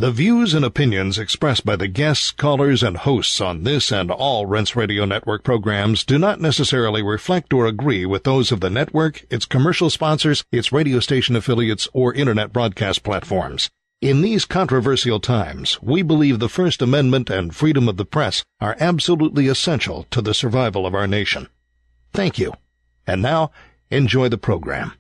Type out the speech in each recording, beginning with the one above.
The views and opinions expressed by the guests, callers, and hosts on this and all Rense Radio Network programs do not necessarily reflect or agree with those of the network, its commercial sponsors, its radio station affiliates, or internet broadcast platforms. In these controversial times, we believe the First Amendment and freedom of the press are absolutely essential to the survival of our nation. Thank you. And now, enjoy the program.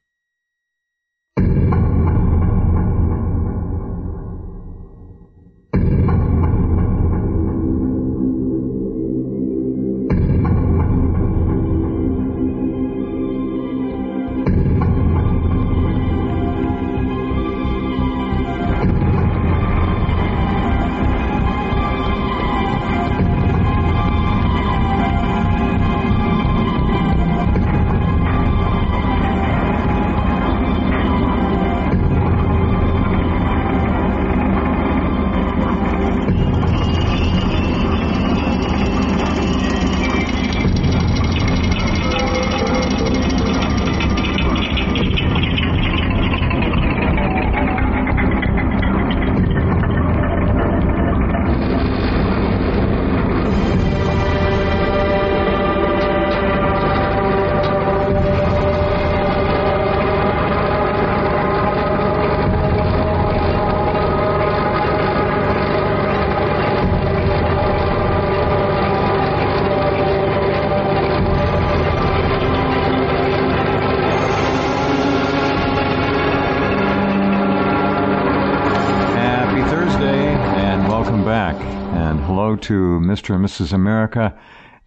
To Mr. and Mrs. America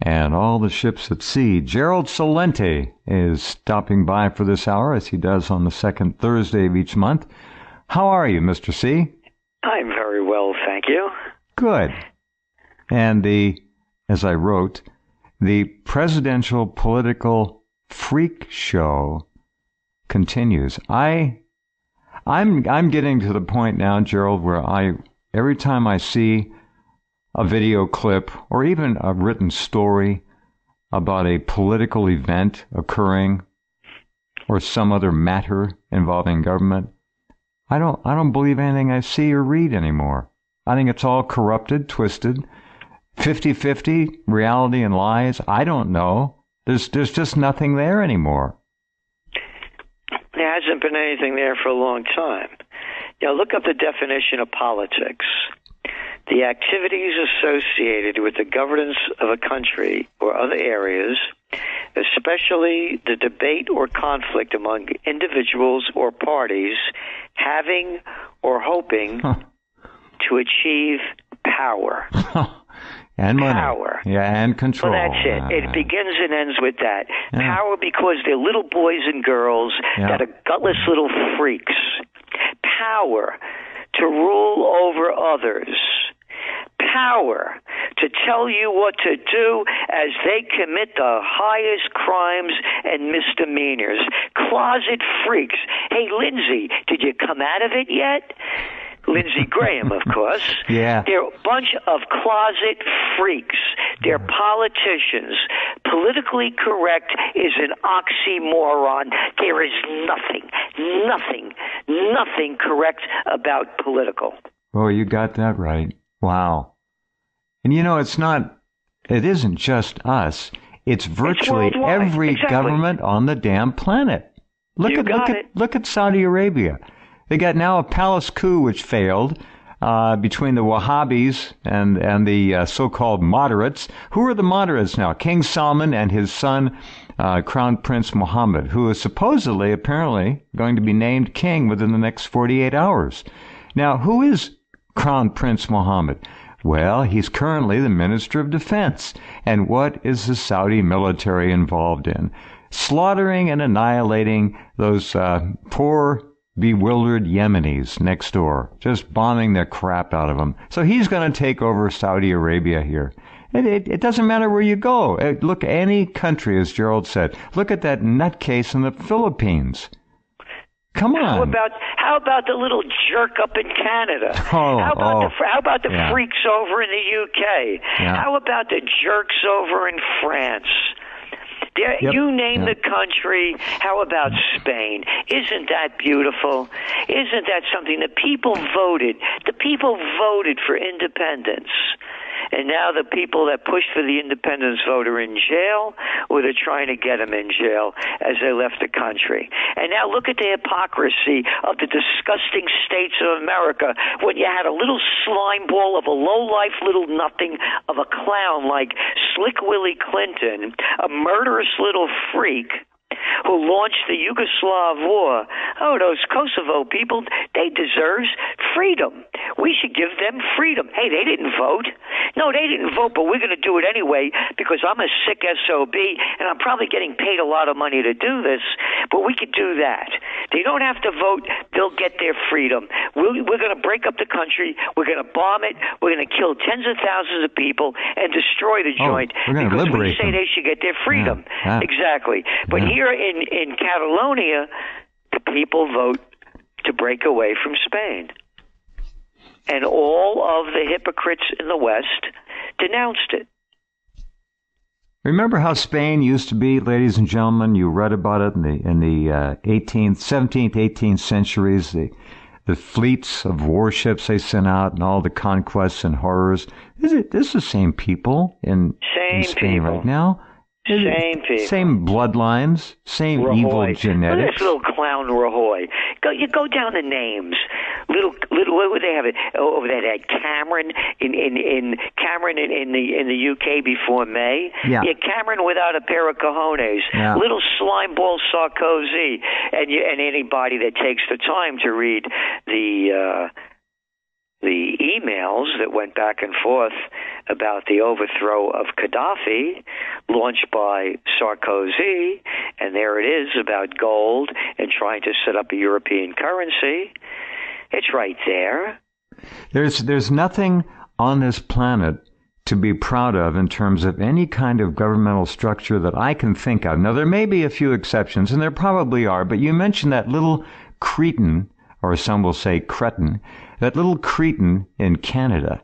and all the ships at sea. Gerald Celente is stopping by for this hour, as he does on the second Thursday of each month. How are you, Mr. C? I'm very well, thank you. Good. And as I wrote, the presidential political freak show continues. I'm getting to the point now, Gerald, where every time I see a video clip or even a written story about a political event occurring or some other matter involving government, I don't believe anything I see or read anymore. I think it's all corrupted, twisted, 50-50, reality and lies. I don't know. There's just nothing there anymore. There hasn't been anything there for a long time. Look up the definition of politics. The activities associated with the governance of a country or other areas, especially the debate or conflict among individuals or parties having or hoping to achieve power. And money. Power. Yeah, and control. Well, that's it. It begins and ends with that. Yeah. Power because they're little boys and girls that are gutless little freaks. Power to rule over others. Power to tell you what to do as they commit the highest crimes and misdemeanors. Closet freaks. Hey, Lindsay, did you come out of it yet? Lindsey Graham, of course. Yeah. They're a bunch of closet freaks. They're politicians. Politically correct is an oxymoron. There is nothing correct about political. Oh, you got that right. Wow. And it isn't just us. It's virtually every government on the damn planet. Look at Saudi Arabia. They got now a palace coup which failed between the Wahhabis and the so-called moderates. Who are the moderates now? King Salman and his son, Crown Prince Mohammed, who is supposedly, apparently, going to be named king within the next 48 hours. Now, who is Crown Prince Mohammed? Well, he's currently the Minister of Defense. And what is the Saudi military involved in? Slaughtering and annihilating those poor, bewildered Yemenis next door, just bombing the crap out of them. So he's going to take over Saudi Arabia here. It doesn't matter where you go. Look, any country, as Gerald said. Look at that nutcase in the Philippines. Come on. How about the little jerk up in Canada? How about the freaks over in the UK? Yeah. How about the jerks over in France? You name the country. How about Spain? Isn't that beautiful? Isn't that something? The people voted. The people voted for independence. And now the people that pushed for the independence vote are in jail, or they're trying to get them in jail as they left the country. And now look at the hypocrisy of the disgusting states of America when you had a little slime ball of a low-life little nothing of a clown like Slick Willie Clinton, a murderous little freak who launched the Yugoslav war. Oh, those Kosovo people, they deserve freedom. We should give them freedom. Hey, they didn't vote. No, they didn't vote, but we're going to do it anyway because I'm a sick SOB, and I'm probably getting paid a lot of money to do this, but we could do that. They don't have to vote. They'll get their freedom. We're going to break up the country. We're going to bomb it. We're going to kill tens of thousands of people and destroy the joint because we say they should get their freedom. Exactly. But here in Catalonia, the people vote to break away from Spain. And all of the hypocrites in the West denounced it. Remember how Spain used to be, ladies and gentlemen? You read about it in the 18th, 17th, 18th centuries, the fleets of warships they sent out and all the conquests and horrors. This is the same people in Spain right now. Same people. Same bloodlines, same Rajoy. Evil genetics. Look at this little clown Rajoy. You go down the names. Little what would they have it over there? They had Cameron in the UK before May. Yeah. Cameron without a pair of cojones. Yeah. Little slimeball Sarkozy, and anybody that takes the time to read the emails that went back and forth about the overthrow of Gaddafi, launched by Sarkozy, and there it is about gold and trying to set up a European currency. It's right there. There's nothing on this planet to be proud of in terms of any kind of governmental structure that I can think of. Now, there may be a few exceptions, and there probably are, but you mentioned that little cretin, or some will say cretin, that little cretin in Canada,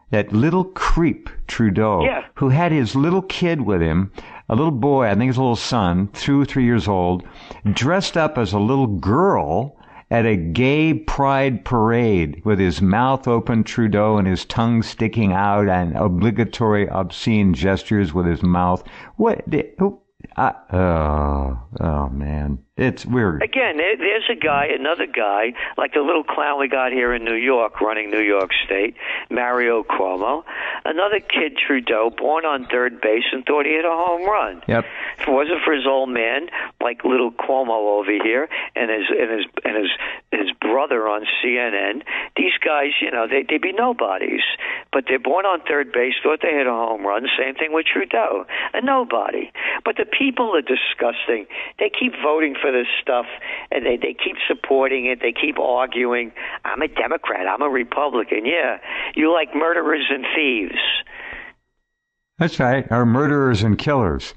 that little creep Trudeau, who had his little kid with him, a little boy, I think his little son, 2 or 3 years old, dressed up as a little girl at a gay pride parade with his mouth open, Trudeau, and his tongue sticking out and obligatory obscene gestures with his mouth. Oh man, it's weird. Again, there's another guy, like the little clown we got here in New York, running New York State, Mario Cuomo. Another kid, Trudeau, born on third base and thought he hit a home run. Yep. If it wasn't for his old man, like little Cuomo over here, and his brother on CNN, these guys, they'd be nobodies. But they're born on third base, thought they hit a home run. Same thing with Trudeau, a nobody. But the people are disgusting. They keep voting for this stuff, and they keep supporting it. They keep arguing. I'm a Democrat. I'm a Republican. Yeah, you like murderers and thieves. That's right. Our murderers and killers.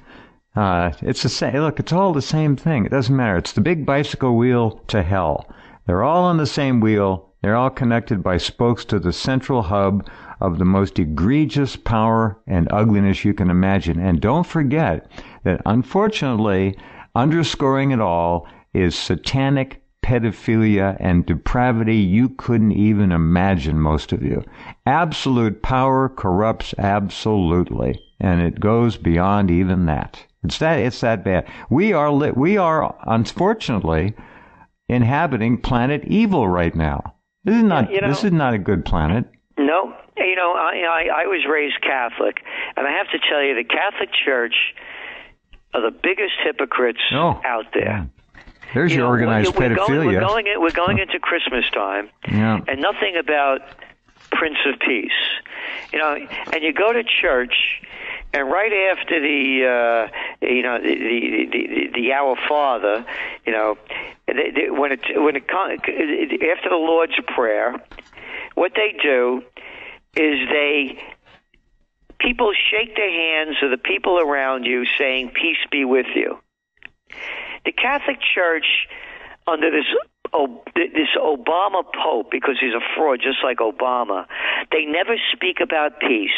It's the same. Look, it's all the same thing. It doesn't matter. It's the big bicycle wheel to hell. They're all on the same wheel. They're all connected by spokes to the central hub of the most egregious power and ugliness you can imagine. And don't forget that, unfortunately, underscoring it all is satanic pedophilia and depravity you couldn't even imagine, most of you. Absolute power corrupts absolutely, and it goes beyond even that. It's that bad. We are unfortunately inhabiting planet evil right now. This is not a good planet. No. I was raised Catholic, and I have to tell you, the Catholic Church are the biggest hypocrites out there. There's your organized pedophilia. We're going into Christmas time, and nothing about Prince of Peace. And you go to church, and right after the Our Father, after the Lord's Prayer, what they do is people shake the hands of the people around you, saying, "Peace be with you." The Catholic Church under this Obama Pope, because he's a fraud just like Obama, they never speak about peace.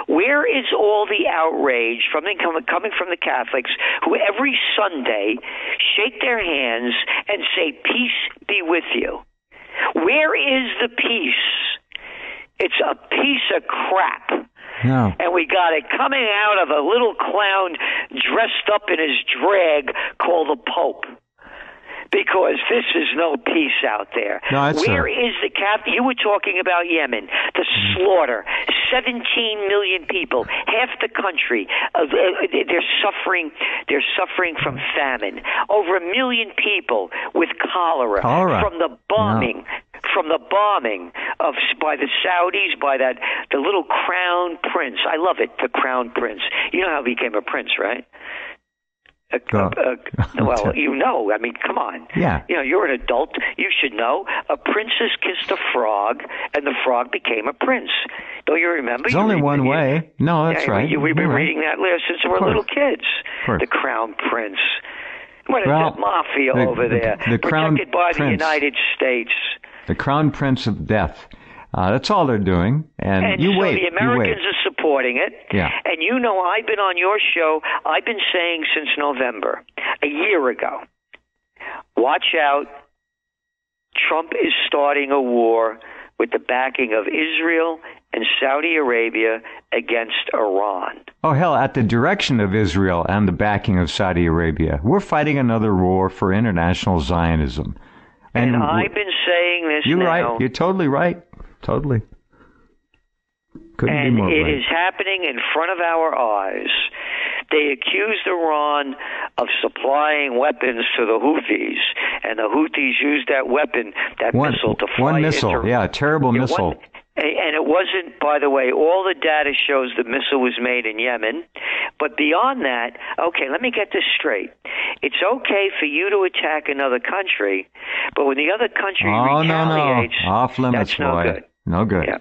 Where is all the outrage coming from the Catholics who every Sunday shake their hands and say, peace be with you? Where is the peace? It's a piece of crap. No. And we got it coming out of a little clown dressed up in his drag called the Pope. Because this is no peace out there. No, Where is the Catholic? You were talking about Yemen, the slaughter, 17 million people, half the country. They're suffering from famine. Over 1 million people with cholera. From the bombing. Yeah. From the bombing by the Saudis, by the little crown prince. I love it, the crown prince. You know how he became a prince, right? Well, you know. I mean, come on. Yeah. You know, you're an adult. You should know. A princess kissed a frog, and the frog became a prince. Don't you remember? There's only one way. No, that's right. We've been reading that since we were little kids. The crown prince. What is that mafia over there? The protected by the United States. The crown prince of death. That's all they're doing. And you wait. The Americans are supporting it. Yeah. And you know, I've been on your show. I've been saying since November, a year ago, watch out. Trump is starting a war with the backing of Israel and Saudi Arabia against Iran. Oh, hell, at the direction of Israel and the backing of Saudi Arabia. We're fighting another war for international Zionism. And I've been saying this You're now. right. You're totally right. Totally. Couldn't be more right. And it is happening in front of our eyes. They accused Iran of supplying weapons to the Houthis, and the Houthis used that weapon, missile, to fly one missile, a terrible missile. And it wasn't, by the way, all the data shows the missile was made in Yemen. But beyond that, okay, let me get this straight. It's okay for you to attack another country, but when the other country retaliates, off limits, that's no boy. good. No good. Yeah.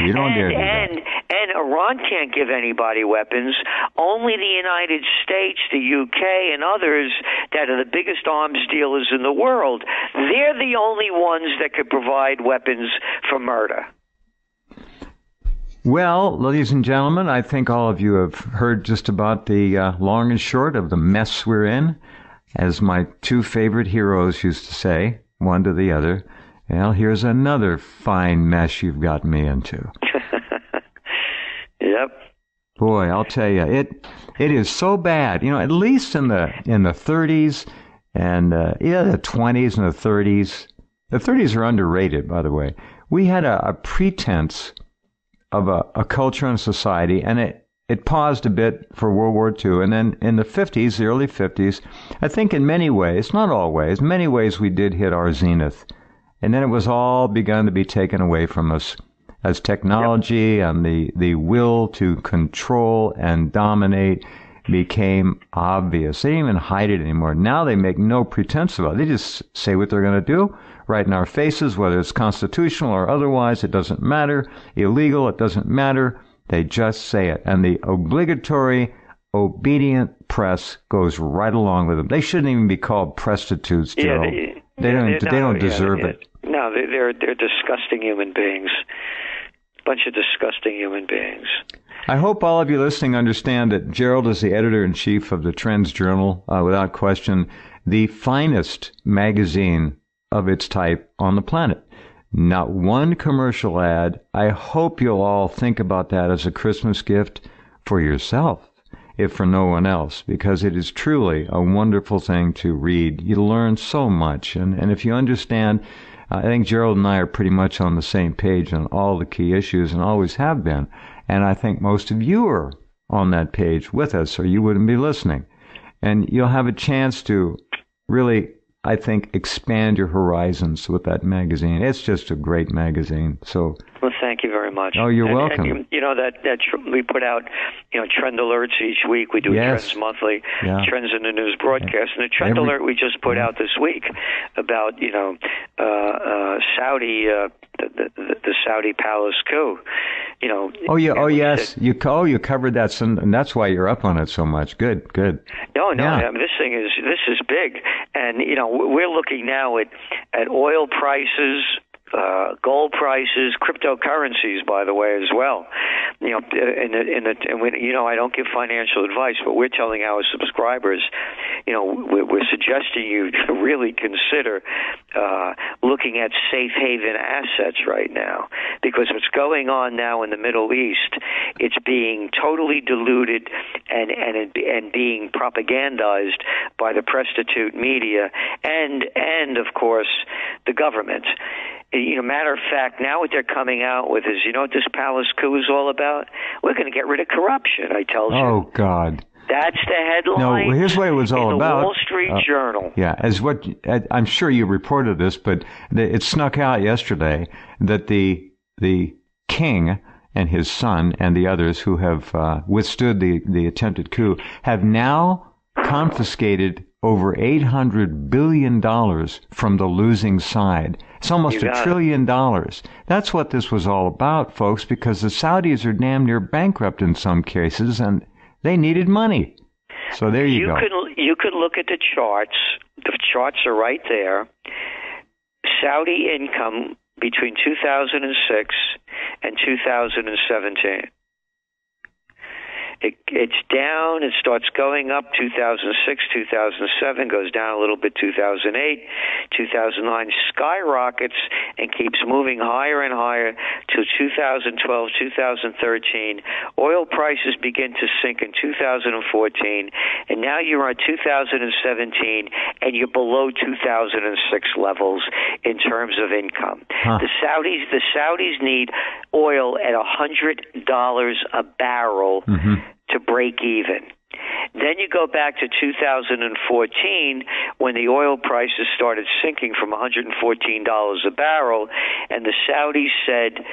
You don't dare do that. And Iran can't give anybody weapons. Only the United States, the UK, and others that are the biggest arms dealers in the world, they're the only ones that could provide weapons for murder. Well, ladies and gentlemen, I think all of you have heard just about the long and short of the mess we're in. As my two favorite heroes used to say, one to the other, well, here's another fine mess you've got me into. Yep. Boy, I'll tell you, it is so bad. You know, at least in the 30s and the 20s and the 30s. The 30s are underrated, by the way. We had a pretense of a culture and society, and it paused a bit for World War II. And then in the 50s, the early 50s, I think in many ways, not always, many ways we did hit our zenith. And then it was all begun to be taken away from us as technology and the will to control and dominate became obvious. They didn't even hide it anymore. Now they make no pretense about it. They just say what they're going to do right in our faces, whether it's constitutional or otherwise. It doesn't matter. Illegal, it doesn't matter. They just say it. And the obligatory, obedient press goes right along with them. They shouldn't even be called prostitutes, Gerald. They don't deserve it. No, they're disgusting human beings. Bunch of disgusting human beings. I hope all of you listening understand that Gerald is the editor-in-chief of the Trends Journal, without question, the finest magazine of its type on the planet. Not one commercial ad. I hope you'll all think about that as a Christmas gift for yourself, if for no one else, because it is truly a wonderful thing to read. You learn so much, and if you understand, I think Gerald and I are pretty much on the same page on all the key issues and always have been. And I think most of you are on that page with us, or you wouldn't be listening. And you'll have a chance to really, I think, expand your horizons with that magazine. It's just a great magazine. So, well, thank you very much. Oh, you're welcome. And you know that we put out, trend alerts each week. We do Trends Monthly, Trends in the News broadcast, and the trend alert we just put out this week about Saudi, the Saudi palace coup. Oh yeah. Oh yes. You covered that, and that's why you're up on it so much. Good. No. Yeah. I mean, this is big, and we're looking now at oil prices. Gold prices, cryptocurrencies, by the way, as well. I don't give financial advice, but we're telling our subscribers, we're suggesting you to really consider looking at safe haven assets right now, because what's going on now in the Middle East, it's being totally diluted and being propagandized by the prostitute media and of course the government. Matter of fact, now what they're coming out with is, what this palace coup is all about? We're going to get rid of corruption, I tell you. Oh, God. That's the headline. No, here's what it was all about. The Wall Street Journal. Yeah, I'm sure you reported this, but it snuck out yesterday that the king and his son and the others who have withstood the attempted coup have now confiscated over $800 billion from the losing side. It's almost $1 trillion. That's what this was all about, folks, because the Saudis are damn near bankrupt in some cases, and they needed money. So there you go. You could look at the charts. The charts are right there. Saudi income between 2006 and 2017. It's down. It starts going up 2006, 2007, goes down a little bit 2008, 2009, skyrockets and keeps moving higher and higher till 2012, 2013. Oil prices begin to sink in 2014, and now you're on 2017, and you're below 2006 levels in terms of income. The Saudis need oil at $100 a barrel. Mm-hmm. To break even. Then you go back to 2014 when the oil prices started sinking from $114 a barrel, and the Saudis said,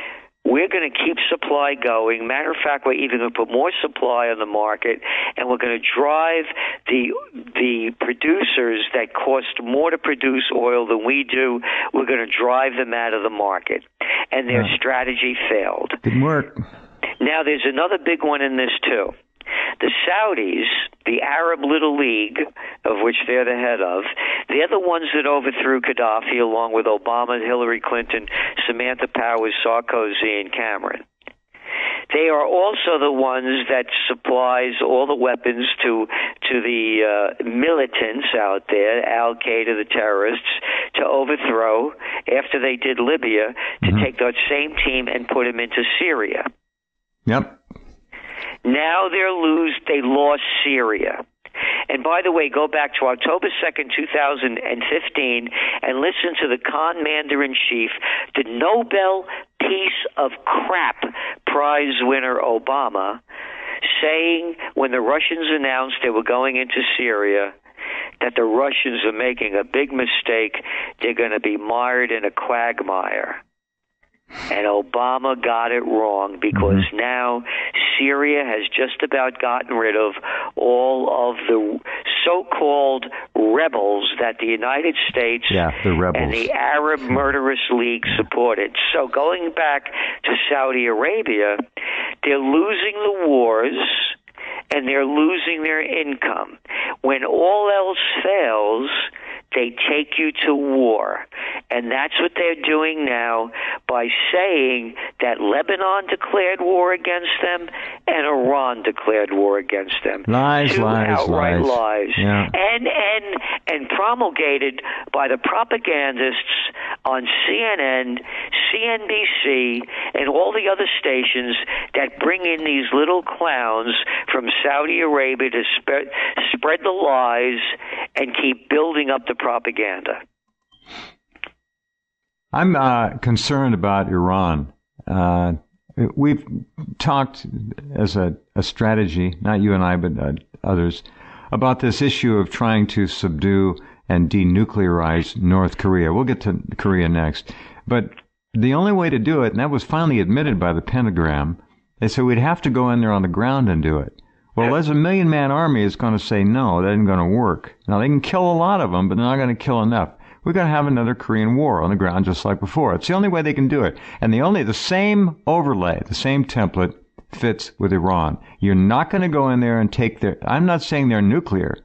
we're going to keep supply going. Matter of fact, we're even going to put more supply on the market, and we're going to drive the producers that cost more to produce oil than we do, we're going to drive them out of the market. And their strategy failed. Didn't work. Now, there's another big one in this, too. The Saudis, the Arab Little League, of which they're the head of, they're the ones that overthrew Gaddafi along with Obama, Hillary Clinton, Samantha Powers, Sarkozy, and Cameron. They are also the ones that supplies all the weapons to the militants out there, Al-Qaeda, the terrorists, to overthrow, after they did Libya, to take that same team and put them into Syria. Yep. Now they lost Syria. And by the way, go back to October 2nd, 2015, and listen to the con-mander-in-chief, the Nobel Peace of Crap Prize winner Obama, saying when the Russians announced they were going into Syria that the Russians are making a big mistake, they're going to be mired in a quagmire. And Obama got it wrong, because now Syria has just about gotten rid of all of the so-called rebels that the United States and the Arab Murderous League supported. So going back to Saudi Arabia, they're losing the wars and they're losing their income. When all else fails, they take you to war. And that's what they're doing now by saying that Lebanon declared war against them and Iran declared war against them. Two outright lies. Yeah. And promulgated by the propagandists on CNN, CNBC, and all the other stations that bring in these little clowns from Saudi Arabia to spread the lies and keep building up the propaganda. I'm concerned about Iran. We've talked as a strategy, not you and I, but others, about this issue of trying to subdue and denuclearize North Korea. We'll get to Korea next. But the only way to do it, and that was finally admitted by the Pentagram, they said we'd have to go in there on the ground and do it. Well, there's a 1-million-man army is going to say, no, that isn't going to work. Now, they can kill a lot of them, but they're not going to kill enough. we're going to have another Korean War on the ground just like before. It's the only way they can do it. And the same overlay, the same template fits with Iran. You're not going to go in there and take I'm not saying they're nuclear,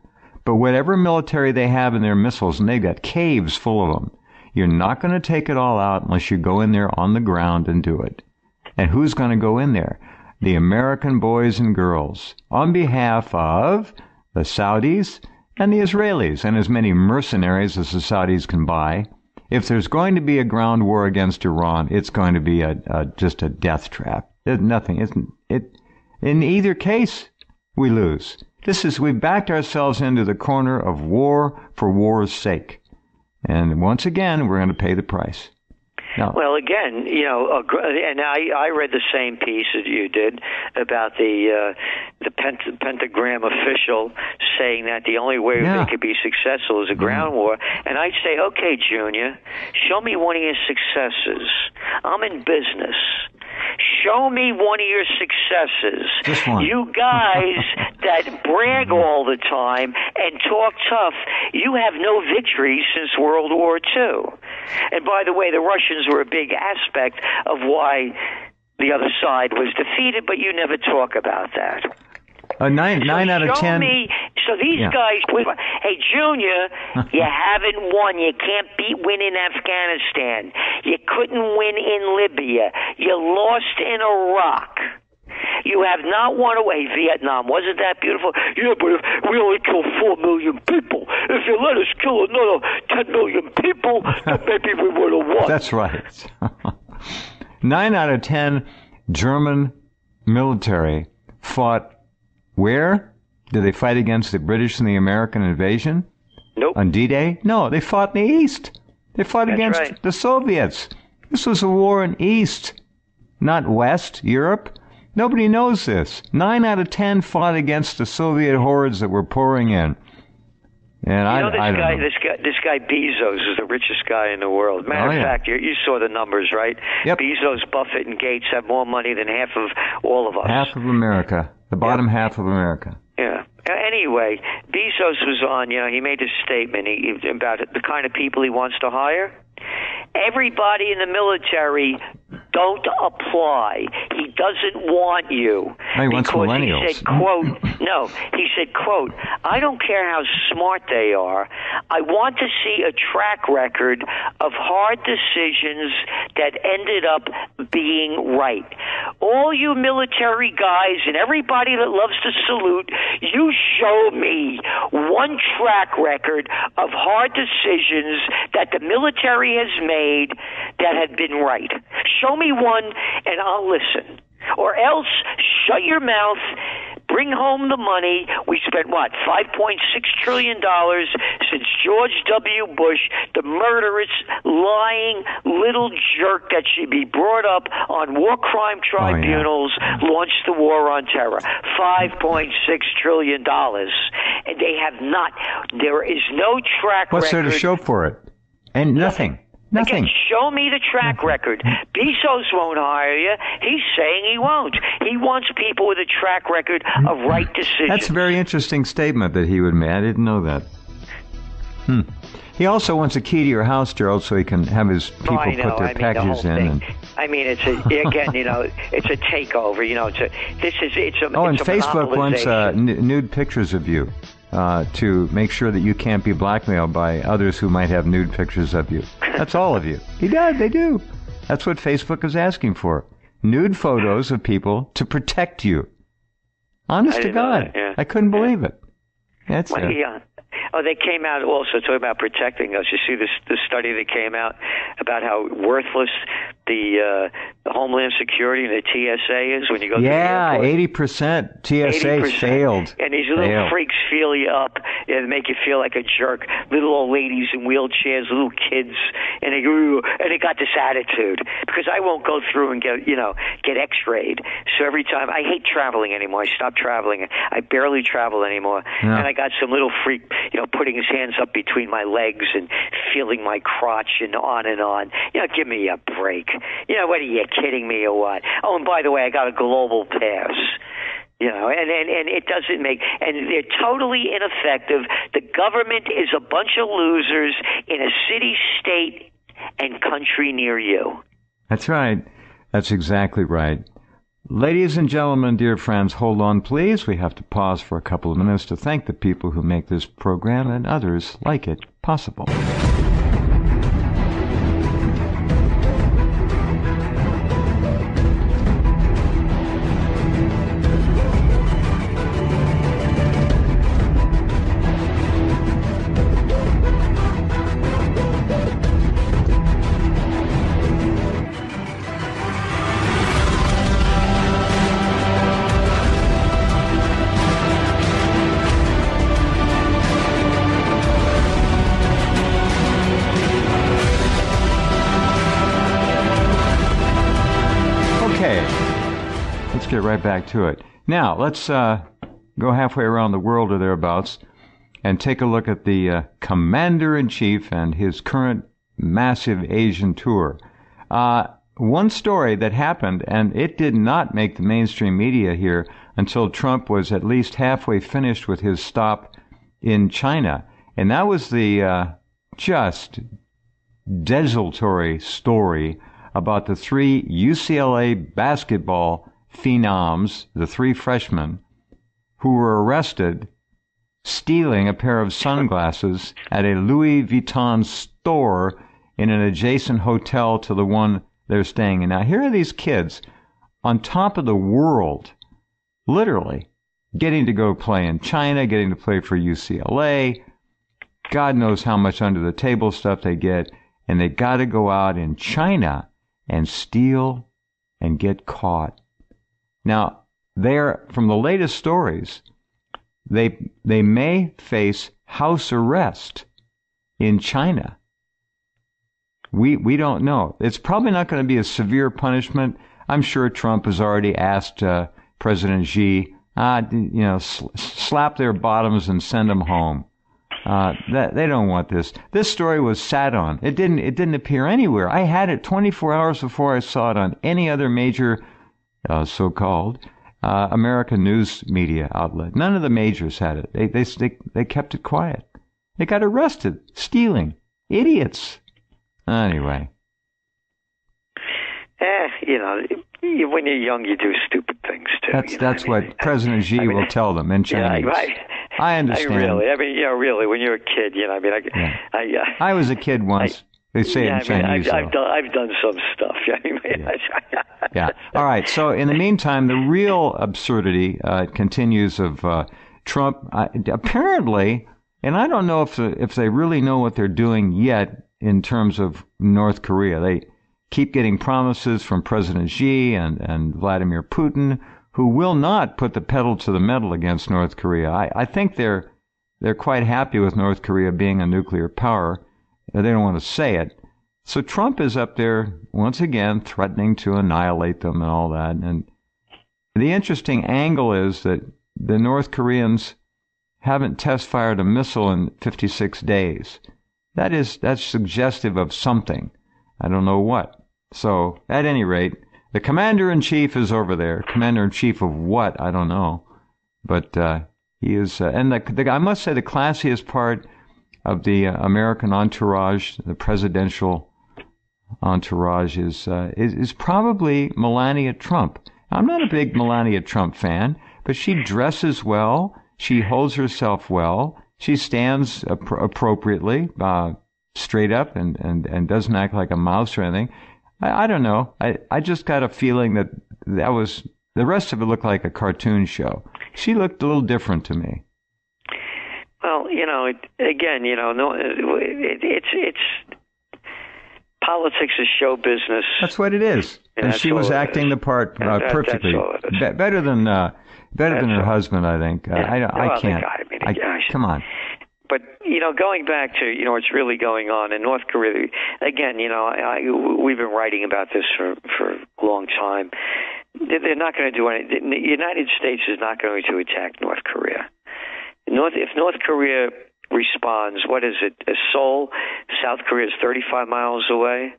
but whatever military they have in their missiles, and they've got caves full of them, you're not going to take it all out unless you go in there on the ground and do it. And who's going to go in there? The American boys and girls, on behalf of the Saudis and the Israelis, and as many mercenaries as the Saudis can buy. If there's going to be a ground war against Iran, it's going to be just a death trap. In either case, we lose. We've backed ourselves into the corner of war for war's sake. And once again, we're going to pay the price. No. Well, again, and I read the same piece that you did about the pentagram official saying that the only way they could be successful is a ground war. And I'd say, okay, Junior, show me one of your successes. I'm in business. Show me one of your successes. Just one. You guys that brag all the time and talk tough, you have no victories since World War II. And by the way, the Russians were a big aspect of why the other side was defeated, but you never talk about that. Nine out of 10. So these guys, hey, Junior, you haven't won. You can't win in Afghanistan. You couldn't win in Libya. You lost in Iraq. You have not won away Vietnam. Wasn't that beautiful? Yeah, but if we only killed 4 million people, if you let us kill another 10 million people, then maybe we would have won. That's right. 9 out of 10 German military fought where? Did they fight against the British and the American invasion? Nope. On D-Day? No, they fought in the East. They fought against the Soviets. This was a war in East, not West, Europe. Nobody knows this. 9 out of 10 fought against the Soviet hordes that were pouring in. And I don't know. This guy Bezos is the richest guy in the world. Matter of fact, you saw the numbers, right? Yep. Bezos, Buffett, and Gates have more money than half of all of us. Half of America. The bottom half of America. Yeah. Anyway, Bezos was on, he made a statement about the kind of people he wants to hire. Everybody in the military, don't apply. He doesn't want you. He wants millennials. He said, quote, I don't care how smart they are. I want to see a track record of hard decisions that ended up being right. All you military guys and everybody that loves to salute, you show me one track record of hard decisions that the military has made that had been right. Show me one and I'll listen. Or else, shut your mouth, bring home the money. We spent, $5.6 trillion since George W. Bush, the murderous, lying little jerk that should be brought up on war crime tribunals, launched the war on terror. $5.6 trillion. And they have not. There is no track record. What's there to show for it? And nothing. Nothing. Again, show me the track record. Bezos won't hire you. He's saying he won't. He wants people with a track record of right decisions. That's a very interesting statement that he would make. I didn't know that. He also wants a key to your house, Gerald, so he can have his people put their packages in. It's a takeover. And Facebook wants nude pictures of you. To make sure that you can't be blackmailed by others who might have nude pictures of you. That's all of you. They do. That's what Facebook is asking for. Nude photos of people to protect you. Honest to God. I couldn't believe it. That's they came out also talking about protecting us. You see the study that came out about how worthless the Homeland Security and the TSA is when you go to the airport. 80% TSA failed. And these little freaks feel you up and make you feel like a jerk. Little old ladies in wheelchairs, little kids, and they got this attitude because I won't go through and get X-rayed. So every time I hate traveling anymore. I stopped traveling. I barely travel anymore. Yeah. And I got some little freak, putting his hands up between my legs and feeling my crotch and on and on. Give me a break. What are you kidding me or what? Oh, and by the way, I got a global pass. You know, and it doesn't make, and they're totally ineffective. The government is a bunch of losers in a city, state, and country near you. That's right. That's exactly right. Ladies and gentlemen, dear friends, hold on, please. We have to pause for a couple of minutes to thank the people who make this program and others like it possible. Get right back to it. Now, let's go halfway around the world or thereabouts and take a look at the Commander-in-Chief and his current massive Asian tour. One story that happened, and it did not make the mainstream media here until Trump was at least halfway finished with his stop in China, and that was the just desultory story about the 3 UCLA basketball phenoms, the 3 freshmen, who were arrested stealing a pair of sunglasses at a Louis Vuitton store in an adjacent hotel to the one they're staying in. Now, here are these kids on top of the world, literally, getting to go play in China, getting to play for UCLA. God knows how much under-the-table stuff they get, and they got to go out in China and steal and get caught. Now, from the latest stories, they may face house arrest in China. We don't know. It's probably not going to be a severe punishment. I'm sure Trump has already asked President Xi, slap their bottoms and send them home. They don't want this. This story was sat on. It didn't appear anywhere. I had it 24 hours before I saw it on any other major so-called American news media outlet. None of the majors had it. They kept it quiet. They got arrested stealing. Idiots. Anyway. When you're young, you do stupid things too. That's what President Xi will tell them in Chinese. Yeah, right. I understand. Really, when you're a kid, I was a kid once. They say it in Chinese. I've done some stuff. Yeah. All right. So in the meantime, the real absurdity continues of Trump. Apparently, and I don't know if they really know what they're doing yet in terms of North Korea. They keep getting promises from President Xi and Vladimir Putin, who will not put the pedal to the metal against North Korea. I think they're quite happy with North Korea being a nuclear power. They don't want to say it. So Trump is up there once again threatening to annihilate them and all that. And the interesting angle is that the North Koreans haven't test-fired a missile in 56 days. That's suggestive of something. I don't know what. So, at any rate, the Commander-in-Chief is over there. Commander-in-Chief of what? I don't know. But he is, and I must say the classiest part of the American entourage, the presidential entourage, is probably Melania Trump. I'm not a big Melania Trump fan, but she dresses well. She holds herself well. She stands appropriately, straight up, and doesn't act like a mouse or anything. I don't know. I just got a feeling that was the rest of it looked like a cartoon show. She looked a little different to me. Well, it's politics is show business. That's what it is, and she was acting the part perfectly. Better than her husband, I think. I can't. Come on. But, going back to, what's really going on in North Korea, again, we've been writing about this for a long time. They're not going to do anything. The United States is not going to attack North Korea. If North Korea responds, what is it? Seoul, South Korea is 35 miles away.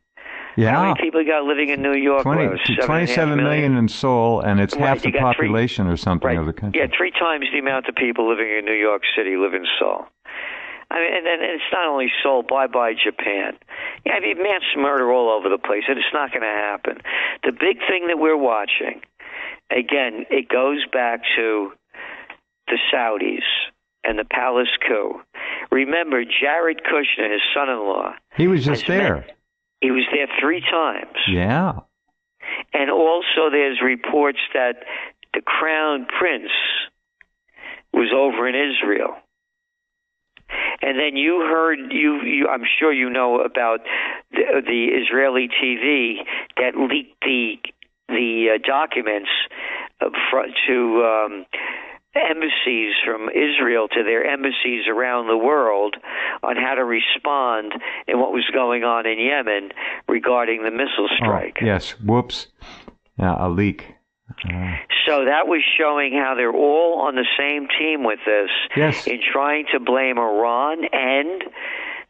Yeah. How many people you got living in New York? 27 million in Seoul, and it's half the population or something of the country. Yeah, 3 times the amount of people living in New York City live in Seoul. I mean, and then it's not only Seoul, bye-bye Japan. Yeah, I mean, mass murder all over the place, and it's not going to happen. The big thing that we're watching, again, it goes back to the Saudis and the palace coup. Remember, Jared Kushner, his son-in-law. He was just there. He was there 3 times. Yeah. And also there's reports that the crown prince was over in Israel. And then you heard, I'm sure you know about the Israeli TV that leaked the documents to embassies from Israel to their embassies around the world on how to respond in what was going on in Yemen regarding the missile strike. Oh, yes. Whoops. A leak. So that was showing how they're all on the same team with this in trying to blame Iran and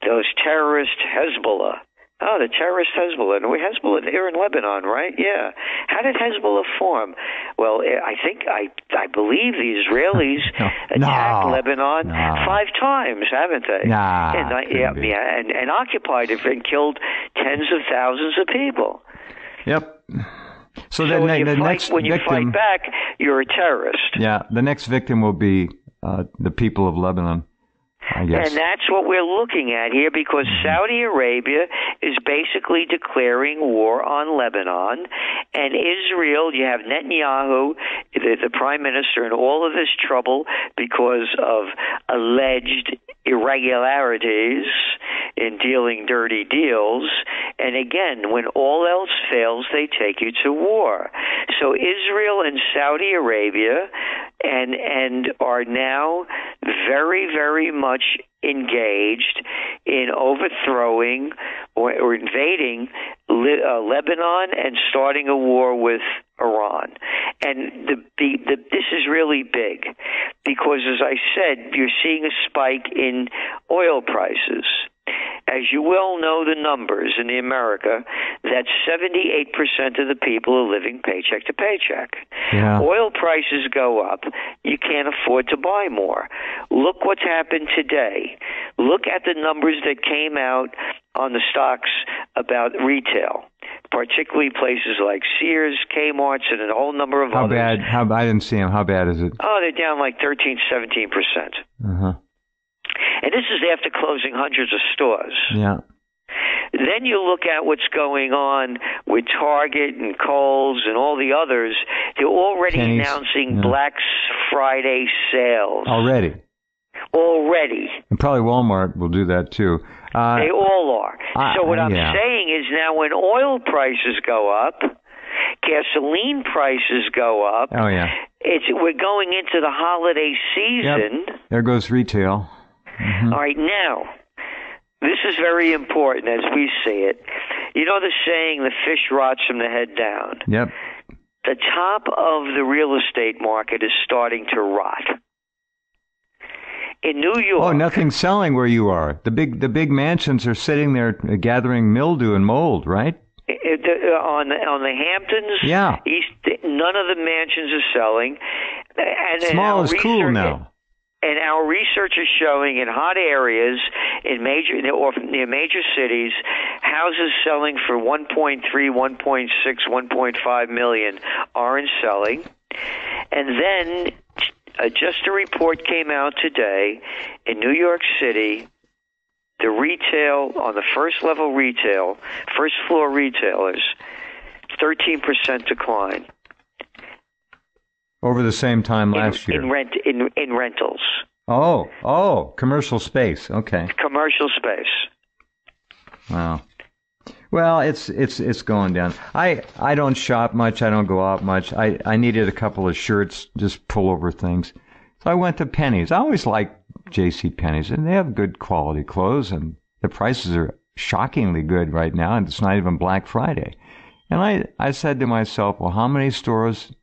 those terrorist Hezbollah. Oh, the terrorist Hezbollah. And Hezbollah here in Lebanon, right? Yeah. How did Hezbollah form? Well, I believe the Israelis attacked Lebanon 5 times, haven't they? And occupied it and killed tens of thousands of people. Yep. So when victim, you fight back, you're a terrorist. Yeah, the next victim will be the people of Lebanon, I guess. And that's what we're looking at here, because Saudi Arabia is basically declaring war on Lebanon, and Israel, you have Netanyahu, the prime minister, in all of this trouble because of alleged irregularities in dealing dirty deals. And again, when all else fails, they take you to war. So Israel and Saudi Arabia and are now very, very much engaged in overthrowing or invading Lebanon and starting a war with Iran. And this is really big because, as I said, you're seeing a spike in oil prices. As you well know the numbers in America, that 78% of the people are living paycheck to paycheck. Yeah. Oil prices go up. You can't afford to buy more. Look what's happened today. Look at the numbers that came out on the stocks about retail, particularly places like Sears, Kmart's, and a whole number of others. How bad? I didn't see them. How bad is it? Oh, they're down like 13, 17%. Uh-huh. And this is after closing hundreds of stores. Yeah. Then you look at what's going on with Target and Kohl's and all the others. They're already announcing Black Friday sales. Already. And probably Walmart will do that too. They all are. So what I'm saying is now when oil prices go up, gasoline prices go up. Oh, yeah. We're going into the holiday season. Yep. There goes retail. Mm-hmm. All right, now, this is very important as we see it. You know the saying, the fish rots from the head down? Yep. The top of the real estate market is starting to rot. In New York... Oh, nothing's selling where you are. The big mansions are sitting there gathering mildew and mold, right? On the Hamptons, none of the mansions are selling. And small is cool now. And our research is showing in hot areas near major cities, houses selling for 1.3, 1.6, 1.5 million aren't selling. And then just a report came out today in New York City. The retail on the first floor retailers, 13% decline. Over the same time last year. In rentals. Oh, commercial space. Okay. Commercial space. Wow. Well, it's going down. I don't shop much. I don't go out much. I needed a couple of shirts, just pullover things. So I went to Penny's. I always liked J.C. Penney's, and they have good quality clothes, and the prices are shockingly good right now, and it's not even Black Friday. And I said to myself, well, how many stores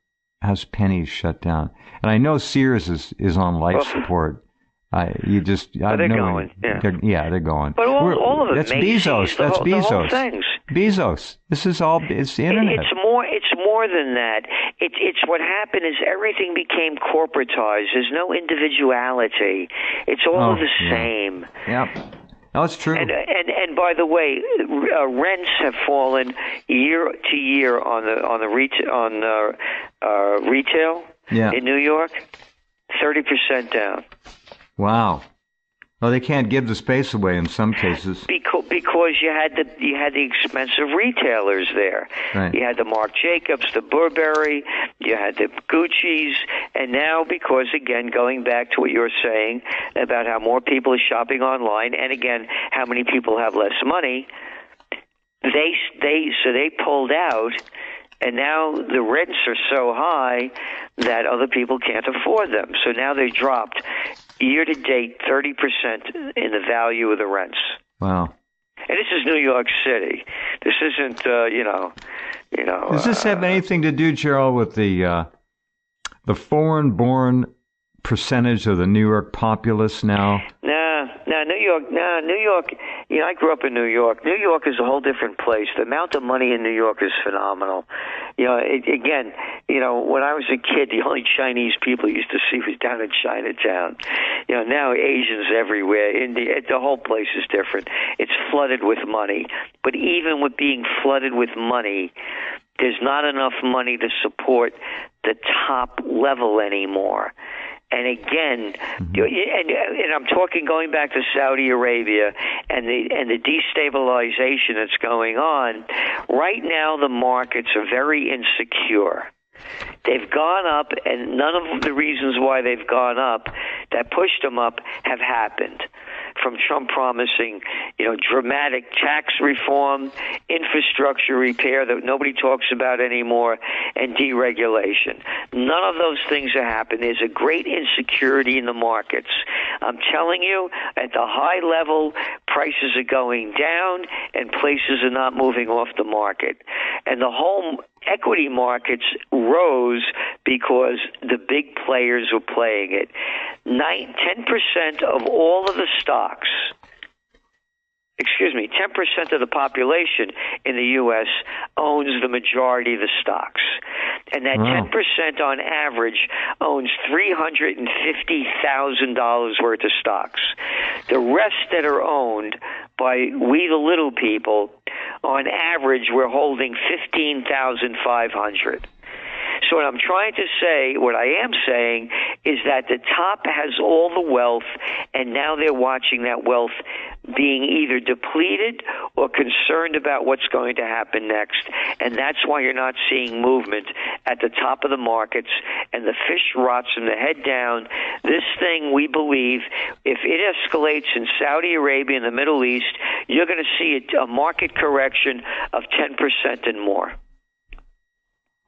has Penny's shut down? And I know Sears is on life support. They're going. Yeah. They're going. But all of the That's Macy's, Bezos. That's Bezos. The whole things. Bezos. This is all. It's the internet. It's more than that. It's what happened is everything became corporatized. There's no individuality. It's all the same. Yep. No, it's true. And by the way, rents have fallen year to year on retail in New York, 30% down. Wow. Well, they can't give the space away in some cases because you had the expensive retailers there. Right. You had the Marc Jacobs, the Burberry, you had the Gucci's, and now because again going back to what you were saying about how more people are shopping online, and again how many people have less money, they pulled out. And now the rents are so high that other people can't afford them. So now they dropped year-to-date 30% in the value of the rents. Wow. And this is New York City. This isn't, Does this have anything to do, Gerald, with the foreign-born percentage of the New York populace now? New York. I grew up in New York. New York is a whole different place. The amount of money in New York is phenomenal. When I was a kid, the only Chinese people you used to see was down in Chinatown. Now Asians everywhere. The whole place is different. It's flooded with money. But even with being flooded with money, there's not enough money to support the top level anymore. And again, and I'm talking going back to Saudi Arabia and the destabilization that's going on. Right now, the markets are very insecure. They've gone up, and none of the reasons why they've gone up that pushed them up have happened. From Trump promising, dramatic tax reform, infrastructure repair that nobody talks about anymore, and deregulation. None of those things have happened. There's a great insecurity in the markets. I'm telling you, at the high level, prices are going down, and places are not moving off the market. And the whole equity markets rose because the big players were playing it. 10% of all of the stocks, 10% of the population in the U.S. owns the majority of the stocks. And that 10% on average owns $350,000 worth of stocks. The rest that are owned by we the little people, on average, we're holding $15,500. So what I'm trying to say, what I am saying, is that the top has all the wealth, and now they're watching that wealth being either depleted or concerned about what's going to happen next. And that's why you're not seeing movement at the top of the markets, and the fish rots from the head down. This thing, we believe, if it escalates in Saudi Arabia and the Middle East, you're going to see a market correction of 10% and more.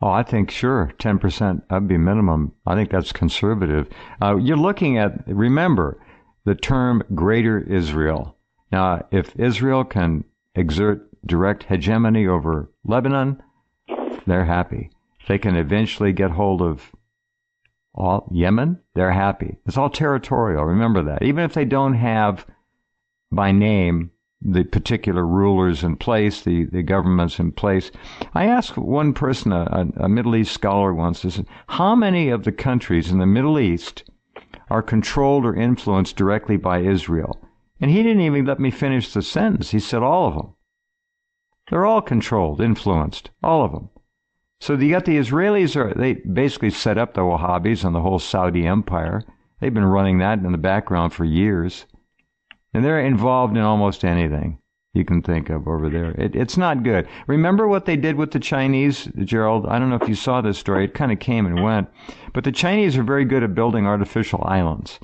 Oh, I think, sure, 10%, that'd be minimum. I think that's conservative. You're looking at, remember, the term Greater Israel. Now, if Israel can exert direct hegemony over Lebanon, they're happy. If they can eventually get hold of all Yemen, they're happy. It's all territorial, remember that. Even if they don't have, by name, the particular rulers in place, the governments in place. I asked one person, a Middle East scholar once, I said, how many of the countries in the Middle East are controlled or influenced directly by Israel? And he didn't even let me finish the sentence. He said all of them. They're all controlled, influenced, all of them. So you got the Israelis, they basically set up the Wahhabis and the whole Saudi empire. They've been running that in the background for years. And they're involved in almost anything you can think of over there. It's not good. Remember what they did with the Chinese, Gerald? I don't know if you saw this story. It kind of came and went. But the Chinese are very good at building artificial islands,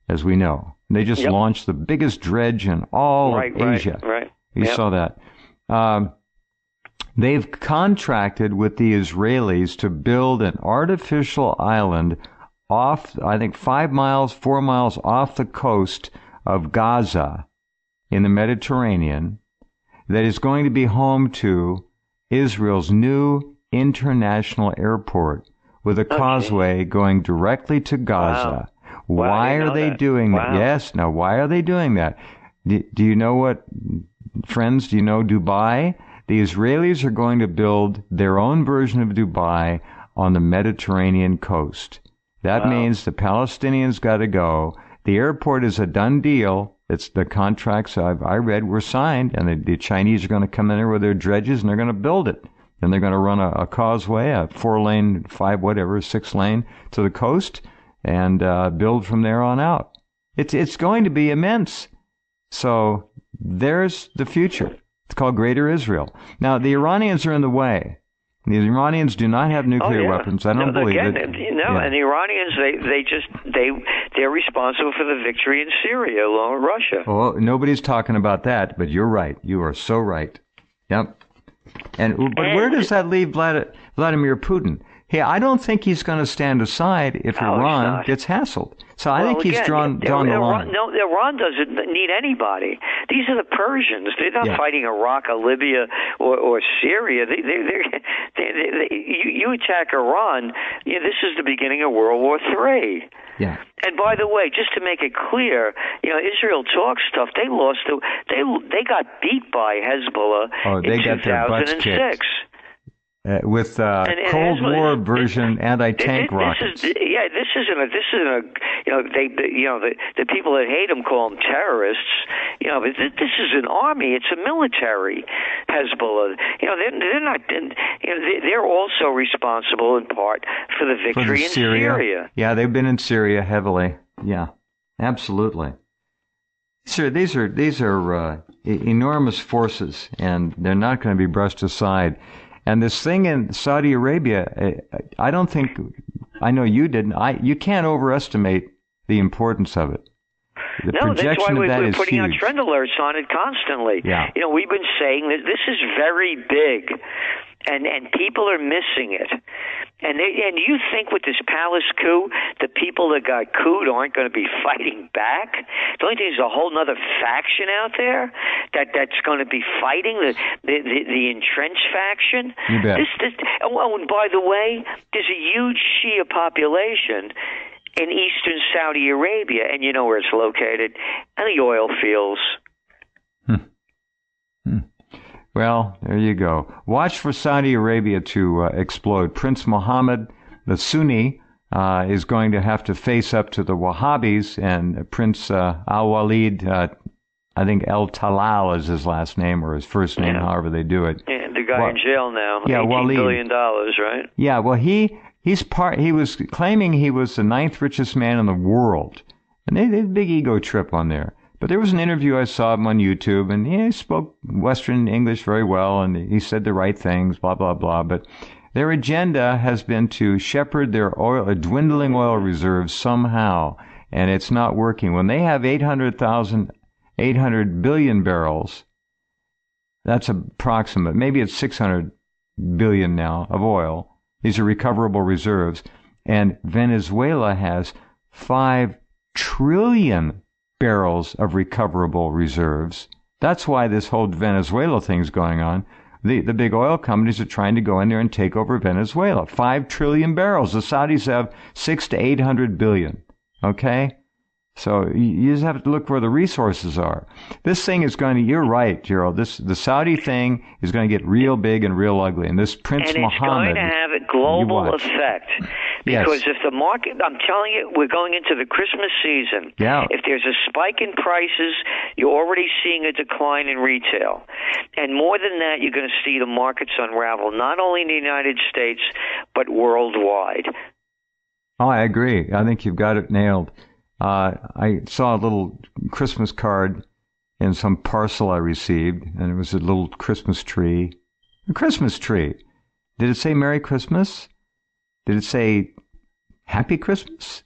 as we know. They just launched the biggest dredge in all of Asia. Right. You saw that. They've contracted with the Israelis to build an artificial island off, I think, 4 miles off the coast of Gaza in the Mediterranean, that is going to be home to Israel's new international airport with a causeway going directly to Gaza. Why are they doing that? Yes. Now, why are they doing that? Do you know what friends, do you know Dubai? The Israelis are going to build their own version of Dubai on the Mediterranean coast. That means the Palestinians got to go. The airport is a done deal. It's the contracts I read were signed, and the Chinese are going to come in there with their dredges, and they're going to build it. And they're going to run a causeway, a 4-lane, 6-lane to the coast, and build from there on out. It's going to be immense. So there's the future. It's called Greater Israel. Now, the Iranians are in the way. The Iranians do not have nuclear weapons. I don't believe it. And the Iranians, they're responsible for the victory in Syria along with Russia. Well, nobody's talking about that, but you're right. You are so right. Yep. But where does that leave Vladimir Putin? Hey, I don't think he's going to stand aside if Iran gets hassled. So I think he's drawn the line. No, Iran doesn't need anybody. These are the Persians. They're not fighting Iraq or Libya or Syria. You attack Iran, this is the beginning of World War III. Yeah. And by the way, just to make it clear, Israel talks stuff. They got beat by Hezbollah in 2006. With Cold War version anti-tank rockets. This isn't a the people that hate them call them terrorists. But this is an army. It's a military. Hezbollah. They're not. They're also responsible in part for the victory in Syria. Yeah, they've been in Syria heavily. Yeah, absolutely. Sir, these are enormous forces, and they're not going to be brushed aside. And this thing in Saudi Arabia, I don't think, I know you didn't, you can't overestimate the importance of it. The that's why we're putting huge. out trend alerts on it constantly. Yeah. We've been saying that this is very big, and people are missing it. And you think with this palace coup, the people that got couped aren't going to be fighting back? The only thing is a whole other faction out there that's going to be fighting the entrenched faction. You bet. And by the way, there's a huge Shia population in eastern Saudi Arabia, and you know where it's located, and the oil fields. Well, there you go. Watch for Saudi Arabia to explode. Prince Mohammed, the Sunni, is going to have to face up to the Wahhabis, and Prince Al-Walid, I think El-Talal is his last name, or his first name, however they do it. Yeah, the guy in jail now, $18 Walid. $billion, right? Yeah, well, he was claiming he was the 9th richest man in the world. And they had a big ego trip on there. But there was an interview I saw him on YouTube, and he spoke Western English very well, and he said the right things, blah, blah, blah. But their agenda has been to shepherd their dwindling oil reserves somehow, and it's not working. When they have 800 billion barrels, that's approximate. Maybe it's 600 billion now of oil. These are recoverable reserves. And Venezuela has 5 trillion barrels of recoverable reserves. That's why this whole Venezuela thing's going on. The big oil companies are trying to go in there and take over Venezuela. 5 trillion barrels. The Saudis have 600 to 800 billion. Okay? So you just have to look where the resources are. This thing is going to, you're right, Gerald, the Saudi thing is going to get real big and real ugly. And this Prince Mohammed... And it's going to have a global effect. Because if the market, I'm telling you, we're going into the Christmas season. Yeah. If there's a spike in prices, you're already seeing a decline in retail. And more than that, you're going to see the markets unravel, not only in the United States, but worldwide. Oh, I agree. I think you've got it nailed. I saw a little Christmas card in some parcel I received, and it was a little Christmas tree. A Christmas tree. Did it say Merry Christmas? Did it say Happy Christmas?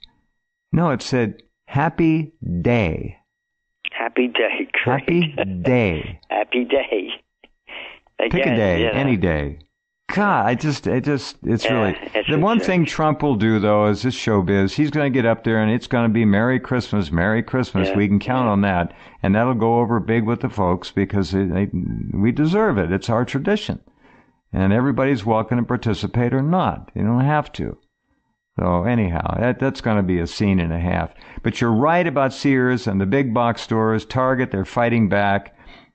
No, it said Happy Day. Happy Day. Great. Happy Day. Happy Day. Again, pick a day, any day. God, it's really... The one thing Trump will do, though, is this showbiz. He's going to get up there, and it's going to be Merry Christmas, Merry Christmas. Yeah. We can count on that. And that'll go over big with the folks because we deserve it. It's our tradition. And everybody's welcome to participate or not. You don't have to. So anyhow, that's going to be a scene and a half. But you're right about Sears and the big box stores. Target, they're fighting back.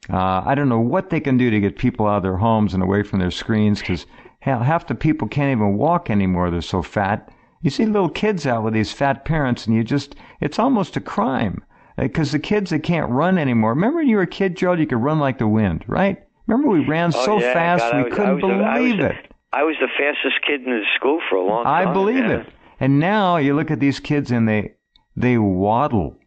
I don't know what they can do to get people out of their homes and away from their screens, because half the people can't even walk anymore. They're so fat. You see little kids out with these fat parents, and it's almost a crime, because the kids, they can't run anymore. Remember when you were a kid, Gerald, you could run like the wind, right? Remember we ran fast, we couldn't believe it. I was the fastest kid in the school for a long time. I believe it. And now you look at these kids and they waddle.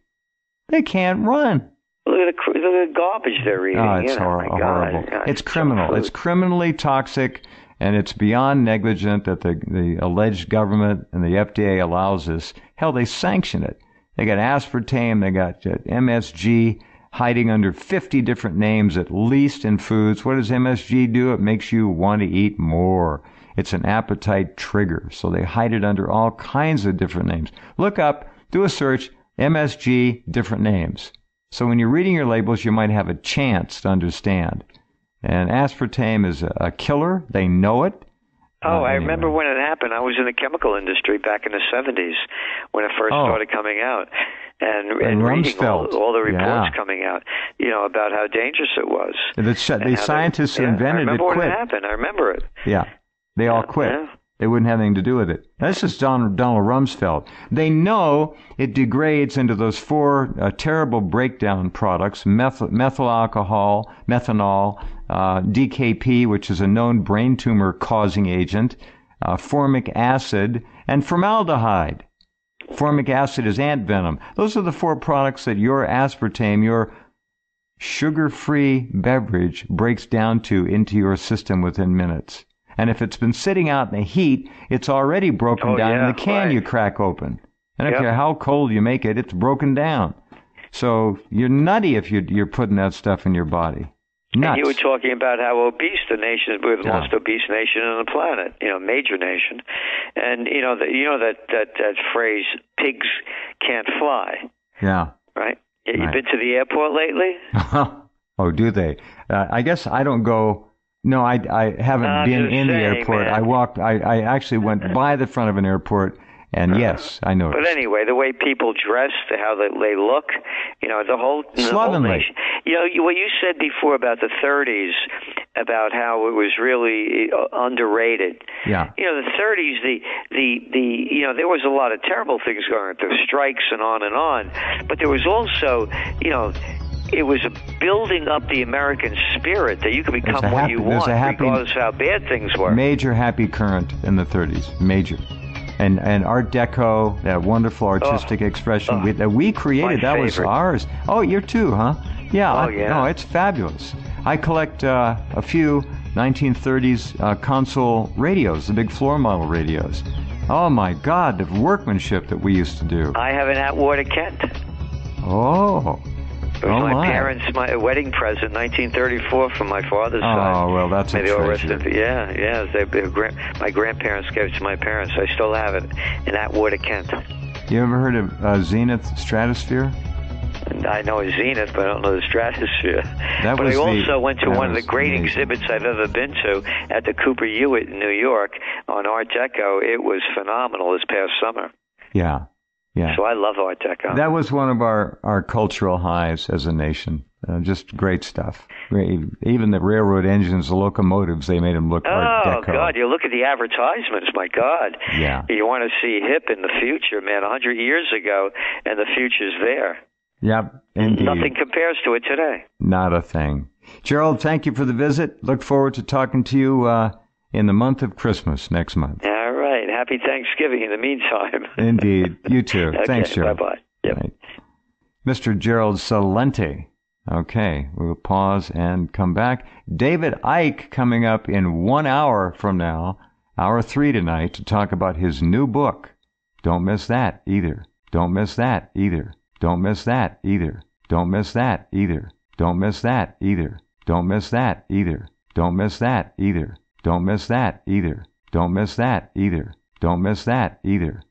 They can't run. Look at the garbage they're eating. Oh, it's horrible. God, it's criminal. It's criminally toxic, and it's beyond negligent that the alleged government and the FDA allows this. Hell, they sanction it. They got aspartame, they got MSG hiding under 50 different names at least in foods. What does MSG do? It makes you want to eat more. It's an appetite trigger, so they hide it under all kinds of different names. Look up, do a search, MSG, different names. So when you're reading your labels, you might have a chance to understand. And aspartame is a killer. They know it. Oh, I remember when it happened. I was in the chemical industry back in the 70s when it first started coming out. And reading all the reports coming out, about how dangerous it was. The scientists who invented it quit. I remember when it happened. I remember it. Yeah. They all quit. Yeah. They wouldn't have anything to do with it. This is Donald Rumsfeld. They know it degrades into those four terrible breakdown products: methyl alcohol, methanol, DKP, which is a known brain tumor causing agent, formic acid, and formaldehyde. Formic acid is ant venom. Those are the four products that your aspartame, your sugar-free beverage, breaks down into your system within minutes. And if it's been sitting out in the heat, it's already broken down in the can you crack open. I don't care how cold you make it, it's broken down. So you're nutty if you're putting that stuff in your body. Nuts. And you were talking about how obese the nation is. We're the most obese nation on the planet, major nation. And that phrase, pigs can't fly. Yeah. Right? You've been to the airport lately? Oh, do they? I guess I don't go. No, I haven't been in the airport. Man. I actually went by the front of an airport, and yes, I noticed. But anyway, the way people dress, how they look, the whole nation. What you said before about the 30s, about how it was really underrated. Yeah. The 30s, there was a lot of terrible things going on. There were strikes and on, but there was also, it was building up the American spirit that you could become what you want, regardless of how bad things were. Major happy current in the 30s, major. And Art Deco, that wonderful artistic expression that we created, that was ours. Oh, you're too, huh? Yeah. No, it's fabulous. I collect a few 1930s console radios, the big floor model radios. Oh, my God, the workmanship that we used to do. I have an Atwater Kent. Oh. It was my wedding present, 1934, from my father's side. Oh, well, that's a treasure. My grandparents gave it to my parents. I still have it in Atwater, Kent. You ever heard of Zenith Stratosphere? I know Zenith, but I don't know the Stratosphere. But I also went to one of the great exhibits I've ever been to at the Cooper Hewitt in New York on Art Deco. It was phenomenal this past summer. Yeah. Yeah. So I love Art Deco. That was one of our cultural highs as a nation. Just great stuff. Even the railroad engines, the locomotives, they made them look Art Deco. Oh, God, you look at the advertisements, my God. Yeah. You want to see hip in the future, man, 100 years ago, and the future's there. Yep, indeed. Nothing compares to it today. Not a thing. Gerald, thank you for the visit. Look forward to talking to you in the month of Christmas next month. All right. Happy Thanksgiving in the meantime. Indeed. You too. Okay, thanks, Gerald. Bye-bye. Yep. Right. Mr. Gerald Celente. Okay, we'll pause and come back. David Icke coming up in 1 hour from now, hour 3 tonight, to talk about his new book. Don't miss that either. Don't miss that either. Don't miss that either. Don't miss that either. Don't miss that either. Don't miss that either. Don't miss that either. Don't miss that either. Don't miss that either. Don't miss that either.